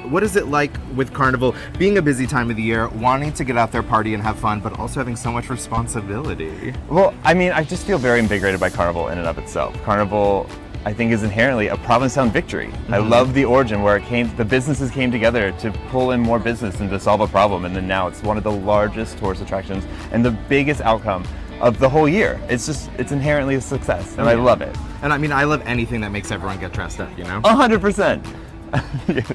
what is it like with Carnival, being a busy time of the year, wanting to get out there, party, and have fun, but also having so much responsibility? Well, I mean, I just feel very invigorated by Carnival in and of itself. Carnival, I think, is inherently a Provincetown victory. I love the origin where the businesses came together to pull in more business and to solve a problem, and then now it's one of the largest tourist attractions and the biggest outcome of the whole year. It's inherently a success, and I love it. And I mean, I love anything that makes everyone get dressed up, you know? 100%.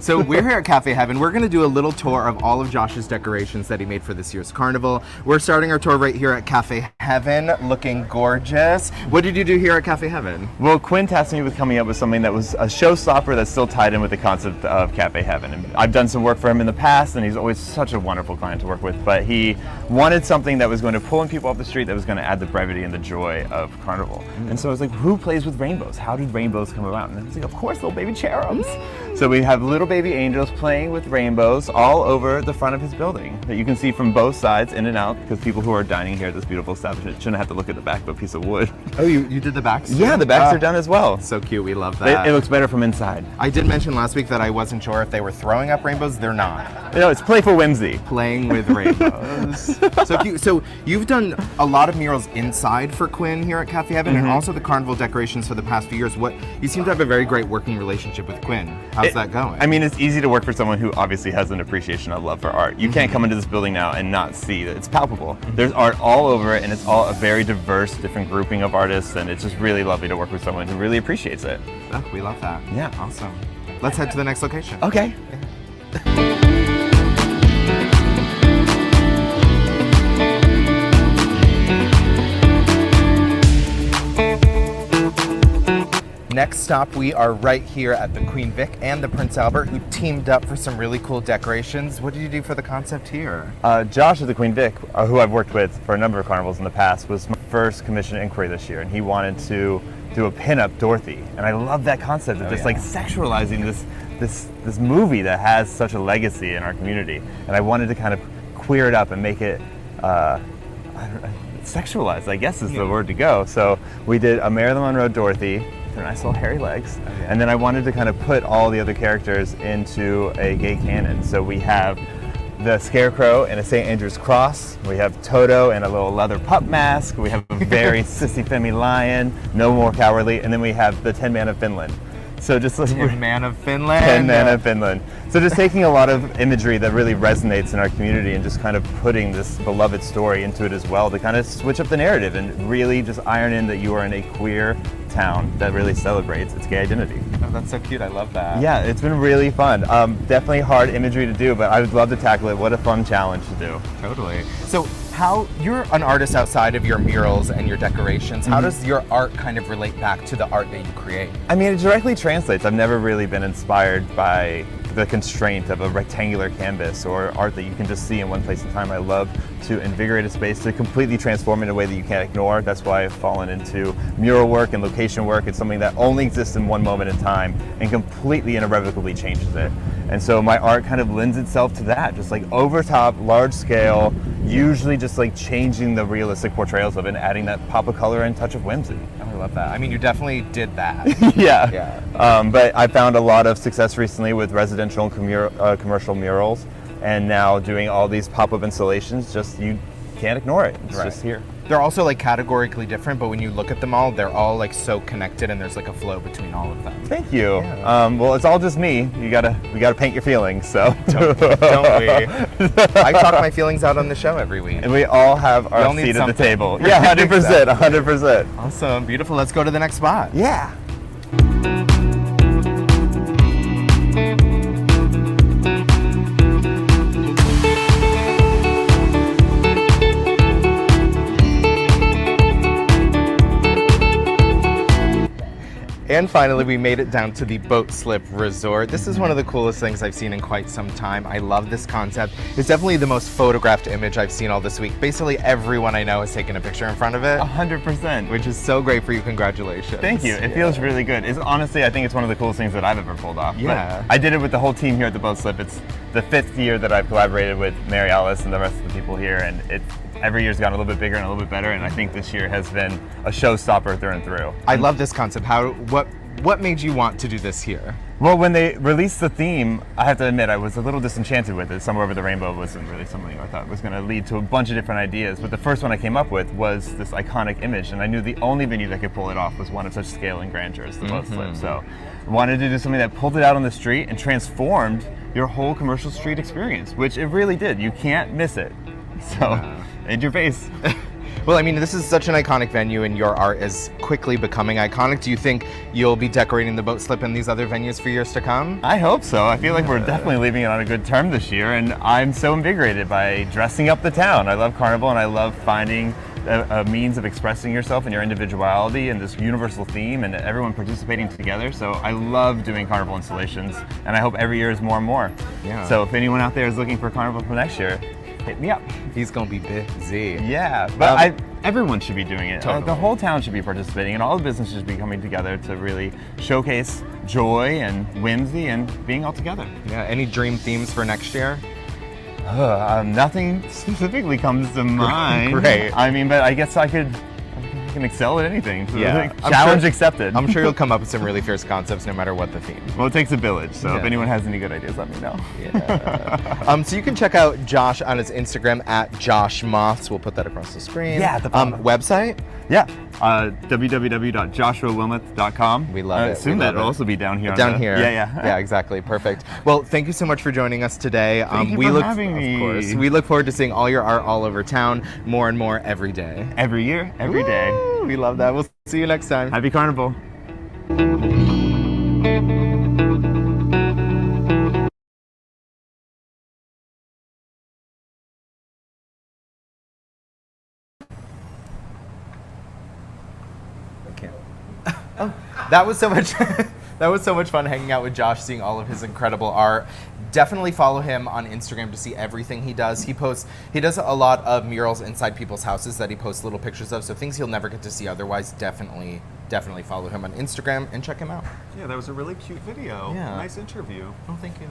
So we're here at Cafe Heaven. We're going to do a little tour of all of Josh's decorations that he made for this year's carnival. We're starting our tour right here at Cafe Heaven, looking gorgeous. What did you do here at Cafe Heaven? Well, Quinn tasked me with coming up with something that was a showstopper that's still tied in with the concept of Cafe Heaven. And I've done some work for him in the past, and he's always such a wonderful client to work with, but he wanted something that was going to pull in people off the street, that was going to add the brevity and the joy of Carnival. And so I was like, who plays with rainbows? How did rainbows come about? And I was like, of course, little baby cherubs. So we have little baby angels playing with rainbows all over the front of his building that you can see from both sides, in and out, because people who are dining here at this beautiful establishment shouldn't have to look at the back of a piece of wood. Oh, you did the backs? Yeah, the backs are done as well. So cute, we love that. It looks better from inside. I did mention last week that I wasn't sure if they were throwing up rainbows. They're not. No, it's playful whimsy. Playing with rainbows. So cute. So you've done a lot of murals inside for Quinn here at Cafe Heaven, and also the carnival decorations for the past few years. You seem to have a very great working relationship with Quinn. How's that going? I mean, it's easy to work for someone who obviously has an appreciation and love for art. You can't come into this building now and not see that it's palpable. There's art all over it, and it's all a very diverse, different grouping of artists, and it's just really lovely to work with someone who really appreciates it. Oh, we love that. Yeah. Awesome. Let's head to the next location. Okay. Next stop, we are right here at the Queen Vic and the Prince Albert, who teamed up for some really cool decorations. What did you do for the concept here? Josh at the Queen Vic, who I've worked with for a number of carnivals in the past, was my first commission inquiry this year, and he wanted to do a pin-up Dorothy. And I love that concept of just like sexualizing this movie that has such a legacy in our community. And I wanted to kind of queer it up and make it sexualized, I guess is the word to go. So we did a Marilyn Monroe Dorothy, her nice little hairy legs. And then I wanted to kind of put all the other characters into a gay canon. So we have the Scarecrow in a St. Andrew's cross. We have Toto in a little leather pup mask. We have a very sissy femmy lion, no more cowardly. And then we have the Tin Man of Finland. So just like Tin Man of Finland. Tin Man of Finland. So just taking a lot of imagery that really resonates in our community and just kind of putting this beloved story into it as well to kind of switch up the narrative and really just iron in that you are in a queer town that really celebrates its gay identity. Oh, that's so cute. I love that. Yeah, it's been really fun. Definitely hard imagery to do, but I would love to tackle it. What a fun challenge to do. Totally. So you're an artist outside of your murals and your decorations. How does your art kind of relate back to the art that you create? I mean, it directly translates. I've never really been inspired by the constraint of a rectangular canvas or art that you can just see in one place in time. I love to invigorate a space, to completely transform it in a way that you can't ignore. That's why I've fallen into mural work and location work. It's something that only exists in one moment in time and completely and irrevocably changes it. And so my art kind of lends itself to that, just like over top, large scale, usually just like changing the realistic portrayals of it and adding that pop of color and touch of whimsy. Oh, I love that. I mean, you definitely did that. Yeah. But I found a lot of success recently with residential and commercial murals, and now doing all these pop-up installations. Just you can't ignore it. It's just here. they're also like categorically different, but when you look at them all, they're all like so connected, and there's like a flow between all of them. Thank you. Yeah. Well, it's all just me. We gotta paint your feelings. So Don't we? I talk my feelings out on the show every week. And we all have We all our need seat at the something. table. Yeah, 100%, 100%. Awesome, beautiful. Let's go to the next spot. Yeah. And finally, we made it down to the Boat Slip Resort. This is one of the coolest things I've seen in quite some time. I love this concept. It's definitely the most photographed image I've seen all this week. Basically, everyone I know has taken a picture in front of it, 100%. which is so great for you. Congratulations. Thank you. It feels really good. It's honestly, I think it's one of the coolest things that I've ever pulled off. Yeah. But I did it with the whole team here at the Boat Slip. It's the 5th year that I've collaborated with Mary Alice and the rest of the people here, and every year's gotten a little bit bigger and a little bit better, and I think this year has been a showstopper through and through. I love this concept. What made you want to do this here? Well, when they released the theme, I have to admit I was a little disenchanted with it. Somewhere Over the Rainbow wasn't really something I thought was going to lead to a bunch of different ideas, but the first one I came up with was this iconic image, and I knew the only venue that could pull it off was one of such scale and grandeur as the Boat Slip. So I wanted to do something that pulled it out on the street and transformed your whole commercial street experience, which it really did. You can't miss it. So, in your face. Well, I mean, this is such an iconic venue, and your art is quickly becoming iconic. Do you think you'll be decorating the Boat Slip in these other venues for years to come? I hope so. I feel like we're definitely leaving it on a good term this year, and I'm so invigorated by dressing up the town. I love Carnival, and I love finding a means of expressing yourself and your individuality and this universal theme and everyone participating together. So I love doing Carnival installations, and I hope every year is more and more. Yeah. So if anyone out there is looking for Carnival for next year, hit me up. He's gonna be busy. Yeah, but everyone should be doing it. Totally. The whole town should be participating, and all the businesses should be coming together to really showcase joy and whimsy and being all together. Yeah. Any dream themes for next year? Nothing specifically comes to mind. Great. I mean, but I guess I can excel at anything. So Yeah. I'm challenge sure- accepted. I'm sure you'll come up with some really fierce concepts no matter what the theme. Well, it takes a village, so if Yeah. anyone has any good ideas, let me know. So you can check out Josh on his Instagram at Josh Moths. We'll put that across the screen. Yeah, at the bottom. Website? Yeah, www.joshuawilmoth.com. We love it. Assume We that love will it. also be down here. Down here. Yeah. Exactly. Perfect. Well, thank you so much for joining us today. Thank you for having me. Of course. We look forward to seeing all your art all over town, more and more every day. Every year, every day. Woo! We love that. We'll see you next time. Happy Carnival. That was so much. That was so much fun hanging out with Josh, seeing all of his incredible art. Definitely follow him on Instagram to see everything he does. He does a lot of murals inside people's houses that he posts little pictures of, so things he'll never get to see otherwise. Definitely follow him on Instagram and check him out. Yeah, that was a really cute video. Yeah. Nice interview. Oh, thank you.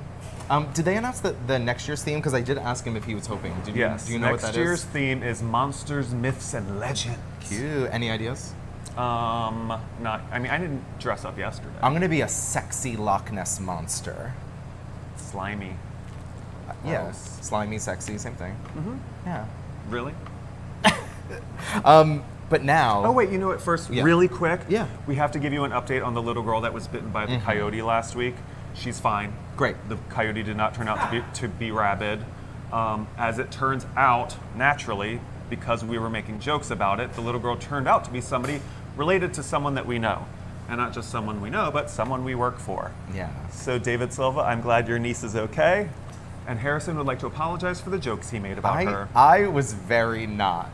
Did they announce the next year's theme? Because I did ask him if he was hoping. Yes. Do you know Next what that year's is? theme is monsters, myths, and legends. Cute. Any ideas? Not. I mean, I didn't dress up yesterday. I'm gonna be a sexy Loch Ness monster. Slimy. Yes. Slimy, sexy, same thing. Mm-hmm. Yeah. Really? But now. Oh wait, you know what? First, Yeah. really quick. Yeah. We have to give you an update on the little girl that was bitten by the coyote last week. She's fine. Great. The coyote did not turn out to be rabid. As it turns out, naturally, because we were making jokes about it, the little girl turned out to be somebody related to someone that we know. And not just someone we know, but someone we work for. Yeah. So David Silva, I'm glad your niece is okay. And Harrison would like to apologize for the jokes he made about her. I was very not.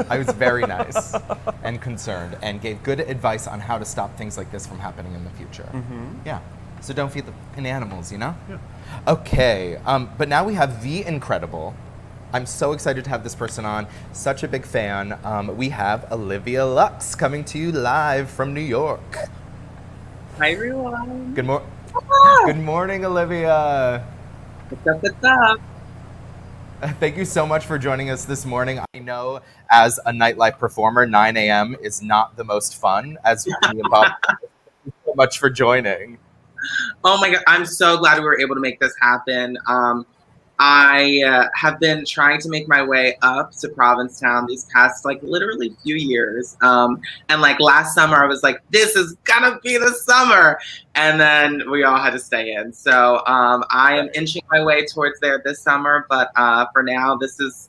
I was very nice and concerned and gave good advice on how to stop things like this from happening in the future. Yeah. So don't feed the animals, you know? Yeah. Okay. But now we have the incredible. I'm so excited to have this person on. Such a big fan. We have Olivia Lux coming to you live from New York. Hi everyone. Good morning, Olivia. What's up? Thank you so much for joining us this morning. I know as a nightlife performer, 9 a.m. is not the most fun, as me and Bob. Thank you so much for joining. Oh my God, I'm so glad we were able to make this happen. I have been trying to make my way up to Provincetown these past like literally few years. And like last summer, I was like, this is gonna be the summer. And then we all had to stay in. So I am inching my way towards there this summer. But for now, this is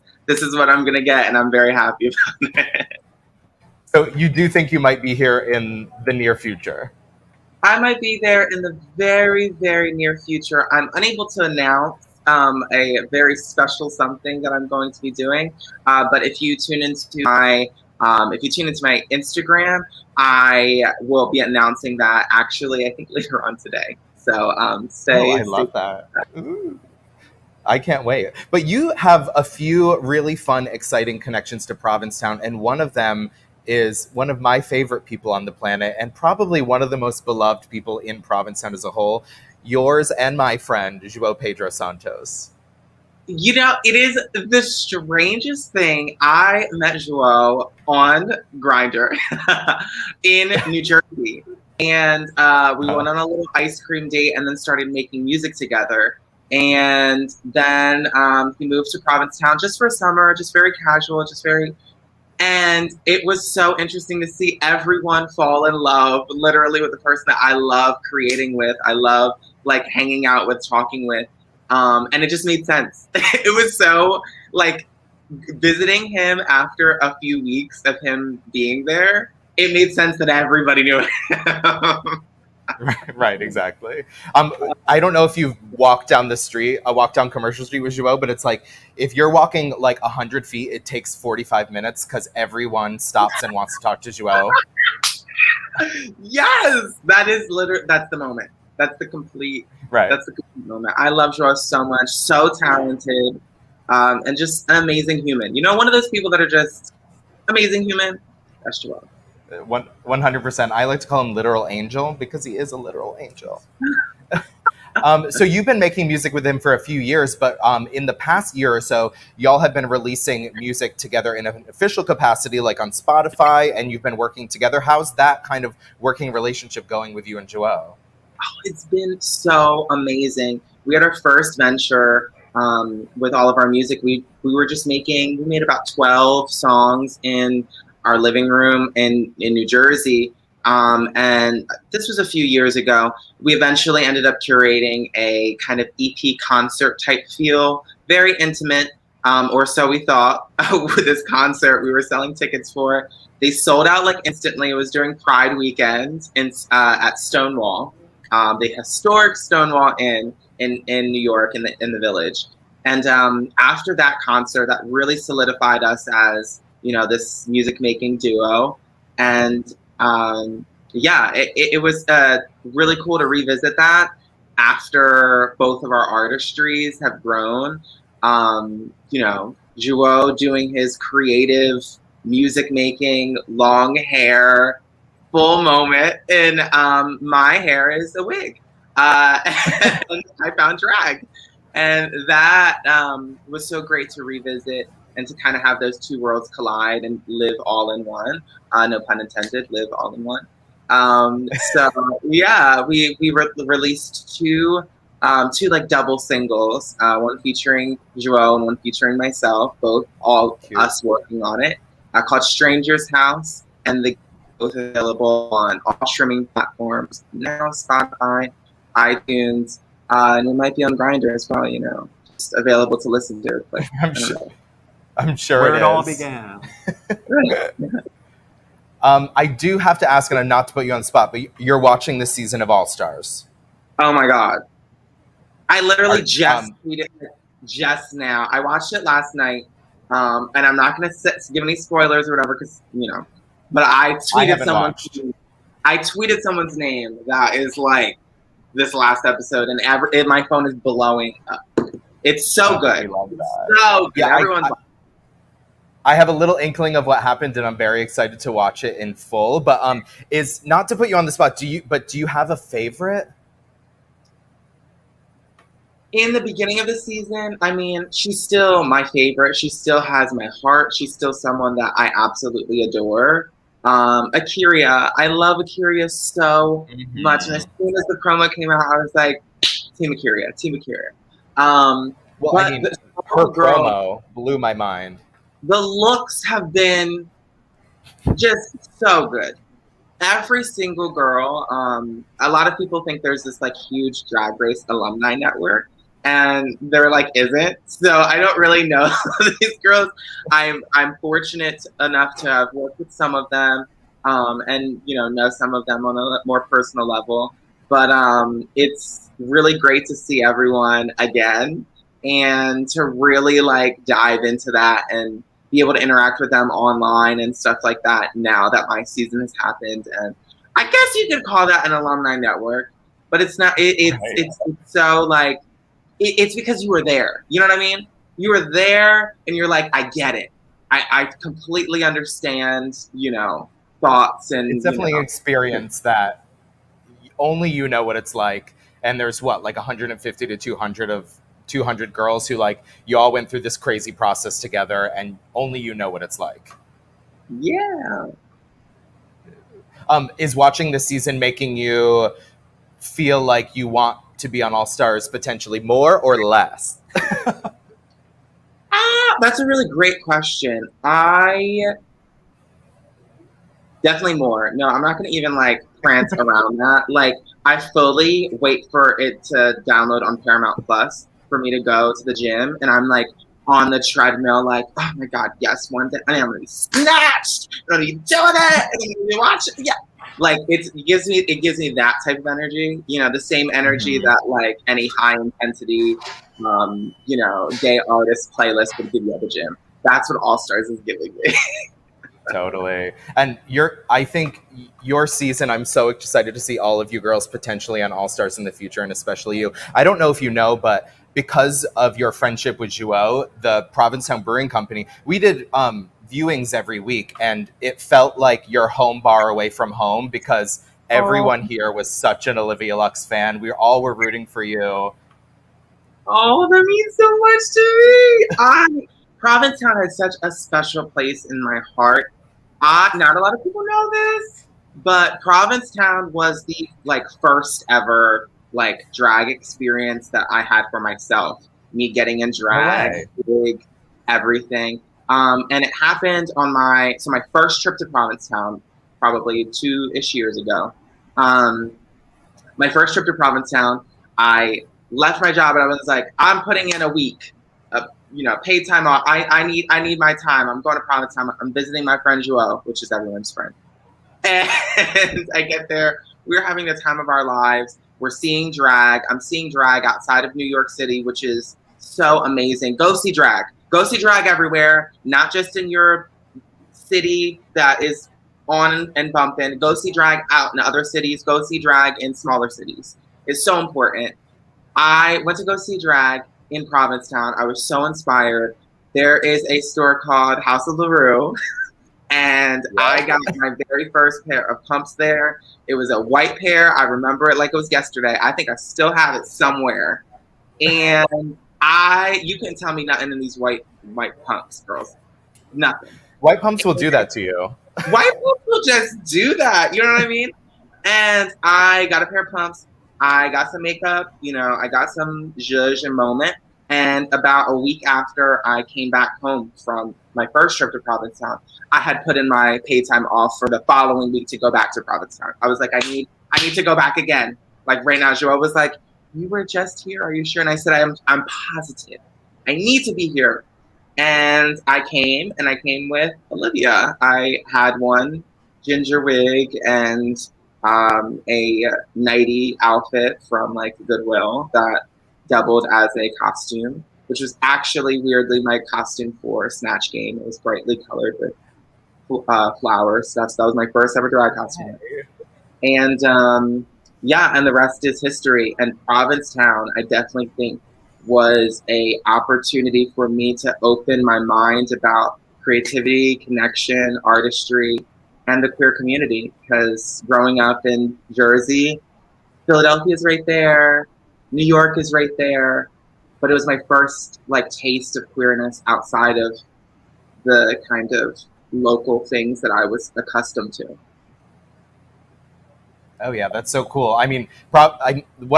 what I'm gonna get, and I'm very happy about it. So you do think you might be here in the near future? I might be there in the very, very near future. I'm unable to announce a very special something that I'm going to be doing. But if you tune into my Instagram, I will be announcing that actually, I think later on today. So stay. Oh, I love that. Ooh. I can't wait. But you have a few really fun, exciting connections to Provincetown, and one of them is one of my favorite people on the planet and probably one of the most beloved people in Provincetown as a whole, yours and my friend, João Pedro Santos. You know, it is the strangest thing. I met João on Grindr in New Jersey. And we went on a little ice cream date and then started making music together. And then he moved to Provincetown just for summer, just very casual, and it was so interesting to see everyone fall in love, literally, with the person that I love creating with. I love like hanging out with, talking with, and it just made sense. It was so like visiting him after a few weeks of him being there. It made sense that everybody knew him. Right, exactly. I don't know if you've walked down the street, walked down Commercial Street with João, but it's like if you're walking like 100 feet, it takes 45 minutes because everyone stops and wants to talk to João. Yes, that is literally, that's the moment. That's the complete moment. I love João so much, so talented, and just an amazing human. You know, one of those people that are just amazing human. That's João. 100%. I like to call him literal angel because he is a literal angel. So you've been making music with him for a few years, but in the past year or so, y'all have been releasing music together in an official capacity, like on Spotify, and you've been working together. How's that kind of working relationship going with you and João? Oh, it's been so amazing. We had our first venture with all of our music. We made about 12 songs in our living room in New Jersey. And this was a few years ago. We eventually ended up curating a kind of EP concert type feel, very intimate, or so we thought, with this concert we were selling tickets for. They sold out like instantly. It was during Pride weekend at Stonewall, the historic Stonewall Inn in New York, in the Village. And after that concert, that really solidified us as, you know, this music making duo. And it was really cool to revisit that after both of our artistries have grown. You know, João doing his creative music making, long hair, full moment, and my hair is a wig. And I found drag. And that was so great to revisit and to kind of have those two worlds collide and live all in one. No pun intended, live all in one. So yeah, we released two like double singles, one featuring João and one featuring myself, all us working on it, called Stranger's House, and they both available on all streaming platforms now, Spotify, iTunes, and it might be on Grindr as well, you know, just available to listen to. But I'm sure where it all is. began. Right. I do have to ask, and not to put you on the spot, but you're watching this season of All Stars. Oh my God. I literally tweeted it just now. I watched it last night, and I'm not going to give any spoilers or whatever, because, you know, but I tweeted someone's name that is like this last episode, and my phone is blowing up. It's so good. I love that. So good. Yeah, Everyone's I have a little inkling of what happened, and I'm very excited to watch it in full. But is not to put you on the spot. Do you have a favorite? in the beginning of the season, I mean, she's still my favorite. She still has my heart. She's still someone that I absolutely adore. Akira, I love Akira so much. And as soon as the promo came out, I was like, Team Akira, Team Akira. Well, I But mean, her oh, girl, promo blew my mind. the looks have been just so good. Every single girl. A lot of people think there's this like huge Drag Race alumni network, and they're like, isn't. So I don't really know these girls. I'm fortunate enough to have worked with some of them, and know some of them on a more personal level. But it's really great to see everyone again, and to really like dive into that and be able to interact with them online and stuff like that now that my season has happened. And I guess you could call that an alumni network, but it's not. It's so like it's because you were there. You know what I mean? You were there, and you're like, I get it. I completely understand. Thoughts and It's definitely an experience that only you know what it's like. And there's what, like 150 to 200 girls who like you all went through this crazy process together, and only you know what it's like. Yeah. Is watching this season making you feel like you want to be on All Stars potentially more or less? That's a really great question. I definitely more. No, I'm not going to even like prance around that. Like, I fully wait for it to download on Paramount Plus for me to go to the gym, and I'm like on the treadmill, like, oh my god, yes, one day I'm gonna be snatched. I'm gonna be doing it, and I'm gonna be watching. Yeah, like it gives me that type of energy. The same energy that like any high intensity, gay artist playlist would give you at the gym. That's what All Stars is giving me. Totally. And I think your season, I'm so excited to see all of you girls potentially on All Stars in the future, and especially you. I don't know if you know, but because of your friendship with Joao, the Provincetown Brewing Company, we did viewings every week, and it felt like your home bar away from home because everyone here was such an Olivia Lux fan. We all were rooting for you. Oh, that means so much to me. Provincetown has such a special place in my heart. Not a lot of people know this, but Provincetown was the like first ever like drag experience that I had for myself. Me getting in drag, big, everything. And it happened on my first trip to Provincetown, probably 2-ish years ago. My first trip to Provincetown, I left my job and I was like, I'm putting in a week of paid time off. I need my time. I'm going to Provincetown. I'm visiting my friend Joao, which is everyone's friend. And I get there. We're having the time of our lives. We're seeing drag. I'm seeing drag outside of New York City, which is so amazing. Go see drag. Go see drag everywhere, not just in your city that is on and bumping. Go see drag out in other cities. Go see drag in smaller cities. It's so important. I went to go see drag in Provincetown. I was so inspired. There is a store called House of LaRue, and I got my very first pair of pumps there. It was a white pair. I remember it like it was yesterday. I think I still have it somewhere. And you couldn't tell me nothing in these white pumps, girls. Nothing. White pumps will do that to you. White pumps will just do that. You know what I mean? And I got a pair of pumps. I got some makeup. I got some zhuzh and moment. And about a week after I came back home from my first trip to Provincetown, I had put in my paid time off for the following week to go back to Provincetown. I was like, I need to go back again. Like right now, Joel was like, you were just here. Are you sure? And I said, I'm positive. I need to be here. And I came with Olivia. I had one ginger wig and a nighty outfit from like Goodwill that doubled as a costume, which was actually weirdly my costume for Snatch Game. It was brightly colored with flower stuff. So that was my first ever drag costume. And and the rest is history. And Provincetown, I definitely think, was a opportunity for me to open my mind about creativity, connection, artistry, and the queer community. Because growing up in Jersey, Philadelphia is right there, New York is right there, but it was my first like taste of queerness outside of the kind of local things that I was accustomed to. Oh yeah, that's so cool. I mean, what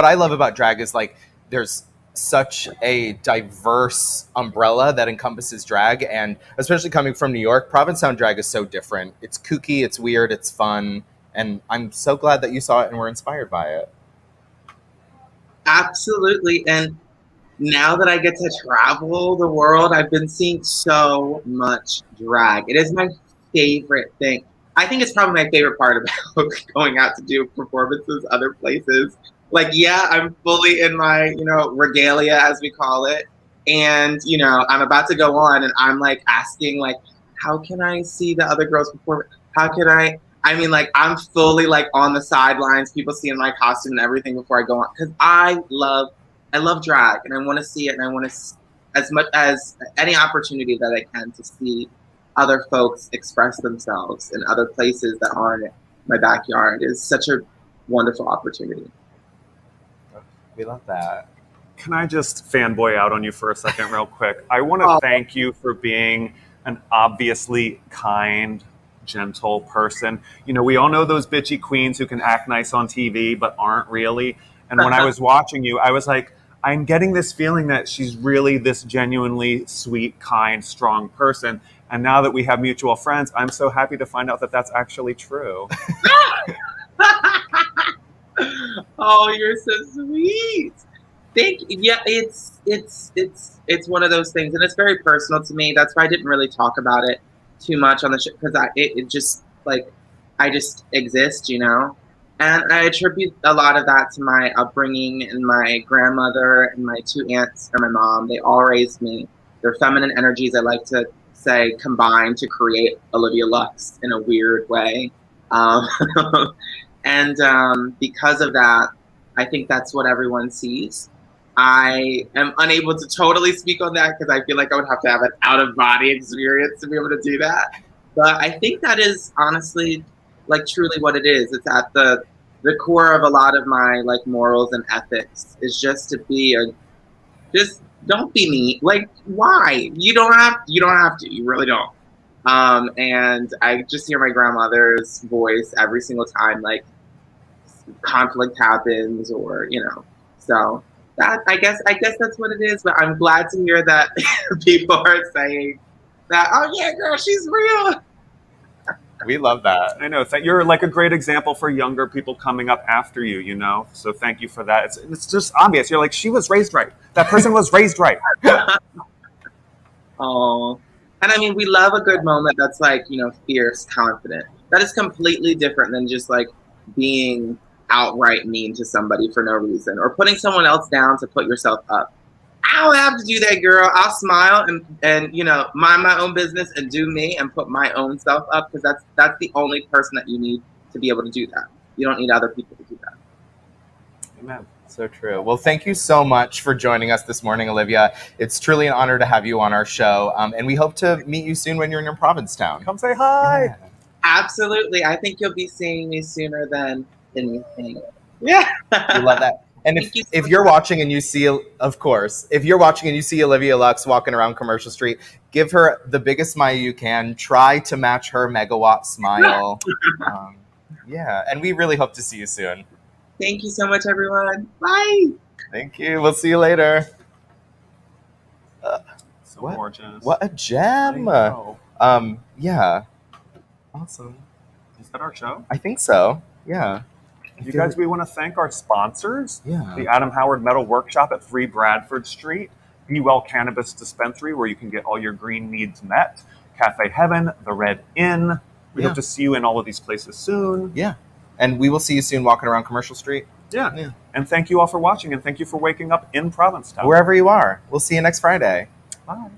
I love about drag is like there's such a diverse umbrella that encompasses drag, and especially coming from New York, Provincetown drag is so different. It's kooky, it's weird, it's fun, and I'm so glad that you saw it and were inspired by it. Absolutely. And now that I get to travel the world, I've been seeing so much drag. It is my favorite thing. I think it's probably my favorite part about going out to do performances other places. Like, yeah, I'm fully in my, regalia, as we call it. And, I'm about to go on and I'm like asking, like, how can I see the other girls perform? How can I mean, like, I'm fully like on the sidelines, people seeing my costume and everything before I go on. Because I love drag and I want to see it, and I want to, as much as any opportunity that I can, to see other folks express themselves in other places that aren't my backyard is such a wonderful opportunity. We love that. Can I just fanboy out on you for a second real quick? I want to thank you for being an obviously kind, gentle person. We all know those bitchy queens who can act nice on TV but aren't really. And when I was watching you, I was like, I'm getting this feeling that she's really this genuinely sweet, kind, strong person. And now that we have mutual friends, I'm so happy to find out that that's actually true. Oh, you're so sweet. Thank you. Yeah, it's one of those things, and it's very personal to me. That's why I didn't really talk about it too much on the show, because it just, like, I just exist, And I attribute a lot of that to my upbringing and my grandmother and my two aunts and my mom. They all raised me. Their feminine energies, I like to say, combined to create Olivia Lux in a weird way. And because of that, I think that's what everyone sees. I am unable to totally speak on that because I feel like I would have to have an out-of-body experience to be able to do that. But I think that is honestly, like, truly what it is. It's at the core of a lot of my, like, morals and ethics, is just to be just don't be me. Like, why? You don't have to. You really don't. And I just hear my grandmother's voice every single time, like, conflict happens, or so that I guess that's what it is. But I'm glad to hear that people are saying that, oh yeah, girl, she's real. We love that. I know. You're like a great example for younger people coming up after you, So thank you for that. It's just obvious. You're like, she was raised right. That person was raised right. Oh, and I mean, we love a good moment that's like, fierce, confident. That is completely different than just like being outright mean to somebody for no reason, or putting someone else down to put yourself up. I don't have to do that, girl. I'll smile and mind my own business and do me and put my own self up, because that's the only person that you need to be able to do that. You don't need other people to do that. Amen. So true. Well, thank you so much for joining us this morning, Olivia. It's truly an honor to have you on our show, and we hope to meet you soon when you're in your Provincetown. Come say hi. Yeah. Absolutely. I think you'll be seeing me sooner than anything. Yeah. We love that. And if you're watching and you see, of course, if you're watching and you see Olivia Lux walking around Commercial Street, give her the biggest smile you can. Try to match her megawatt smile. Yeah, and we really hope to see you soon. Thank you so much, everyone. Bye. Thank you. We'll see you later. So gorgeous. What a gem. Yeah. Awesome. Is that our show? I think so. Yeah. You guys, we want to thank our sponsors. Yeah. The Adam Howard Metal Workshop at 3 Bradford Street. Be Well Cannabis Dispensary, where you can get all your green needs met. Cafe Heaven, The Red Inn. We hope to see you in all of these places soon. Yeah. And we will see you soon walking around Commercial Street. Yeah. And thank you all for watching, and thank you for waking up in Provincetown. Wherever you are. We'll see you next Friday. Bye.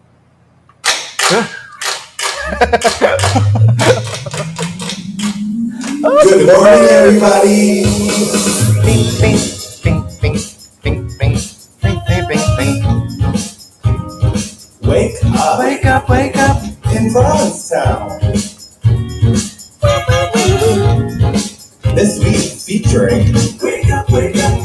Good morning, everybody. Bing, bing, bing, bing, bing, bing, bing, bing, bing, bing. Wake up. Wake up, wake up. In Provincetown. This week featuring Wake up, wake up.